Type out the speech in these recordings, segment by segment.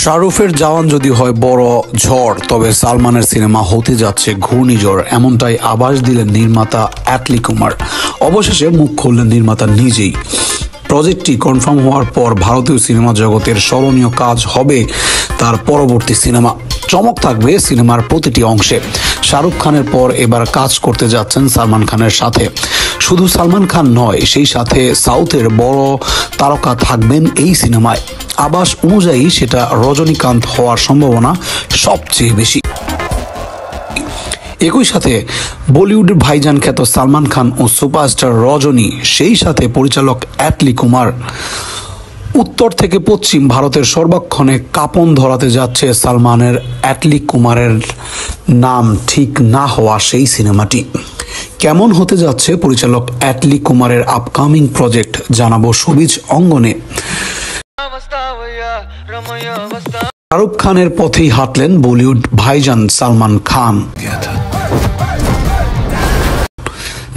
শাহরুখের জওয়ান যদি হয় বড় ঝড়, তবে সালমানের সিনেমা হতে যাচ্ছে ঘূর্ণিঝড়, এমনটাই আভাস দিলেন নির্মাতা অ্যাটলি কুমার। অবশেষে মুখ খুললেন নির্মাতা নিজেই। প্রজেক্টটি কনফার্ম হওয়ার পর ভারতীয় সিনেমা জগতের স্মরণীয় কাজ হবে তার পরবর্তী সিনেমা। চমক থাকবে সিনেমার প্রতিটি অংশে। শাহরুখ খানের পর এবার কাজ করতে যাচ্ছেন সালমান খানের সাথে। শুধু সালমান খান নয়, সেই সাথে সাউথের বড় তারকা থাকবেন এই সিনেমায়। আভাস অনুযায়ী সেটা রজনীকান্ত হওয়ার সম্ভাবনা সবচেয়ে বেশি। একই সাথে বলিউডের ভাইজান খ্যাত সালমান খান ও সুপারস্টার রজনী, সেই সাথে পরিচালক অ্যাটলি কুমার। উত্তর থেকে পশ্চিম ভারতের সর্বক্ষণে কাঁপন ধরাতে যাচ্ছে সালমানের অ্যাটলি কুমারের নাম ঠিক না হওয়া সেই সিনেমাটি। কেমন হতে যাচ্ছে পরিচালক অ্যাটলি কুমারের আপকামিং প্রজেক্ট, জানাবো সবিজ অঙ্গনে। শাহরুখ খানের পথেই হাঁটলেন বলিউড ভাইজান সালমান খান।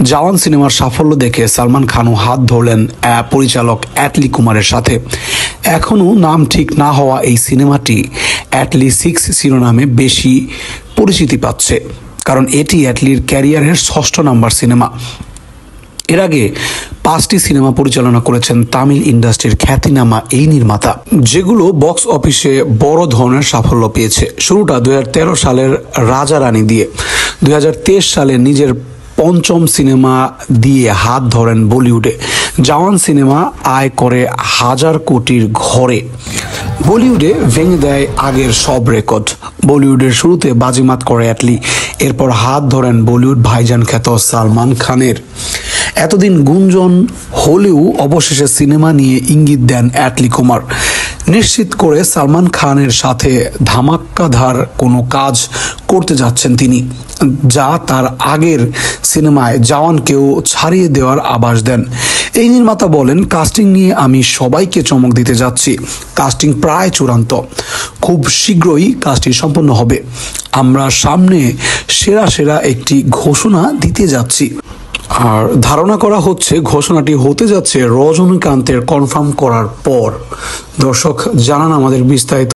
জওয়ান সিনেমার সাফল্য দেখে সালমান খানও হাত ধরলেন পরিচালক অ্যাটলি কুমারের সাথে। এখনও নাম ঠিক না হওয়া এই সিনেমাটি অ্যাটলি 6 শিরোনামে বেশি পরিচিতি পাচ্ছে, কারণ এটি অ্যাটলির ক্যারিয়ারের 6ষ্ঠ নাম্বার সিনেমা। এর আগে 5টি সিনেমা পরিচালনা করেছেন তামিল ইন্ডাস্ট্রির খ্যাতিনামা এই নির্মাতা, যেগুলো বক্স অফিসে বড় ধরনের সাফল্য পেয়েছে। শুরুটা 2013 সালের রাজা রানী দিয়ে। 2023 সালে নিজের 5ম সিনেমা দিয়ে হাত ধরেন বলিউডে। জওয়ান সিনেমা আয় করে 1000 কোটির ঘরে। বলিউডে ভেঙে দেয় আগের সব রেকর্ড। বলিউডের শুরুতে বাজিমাত করে অ্যাটলি, এরপর হাত ধরেন বলিউড ভাইজান খ্যাত সালমান খানের। এতদিন গুঞ্জন হলেও অবশেষে সিনেমা নিয়ে ইঙ্গিত দেন অ্যাটলি কুমার। নিশ্চিত করে সালমান খানের সাথে ধামাক্কাধার কোনো কাজ করতে যাচ্ছেন তিনি, যা তার আগের সিনেমায় জওয়ানকেও ছাড়িয়ে দেওয়ার আভাস দেন। এই নির্মাতা বলেন, কাস্টিং নিয়ে আমি সবাইকে চমক দিতে যাচ্ছি। কাস্টিং প্রায় চূড়ান্ত, খুব শীঘ্রই কাস্টিং সম্পন্ন হবে। আমরা সামনে সেরা একটি ঘোষণা দিতে যাচ্ছি। আর ধারণা করা হচ্ছে ঘোষণাটি হতে যাচ্ছে রজনীকান্তের কনফার্ম করার পর। দর্শক জানান আমাদের বিস্তারিত।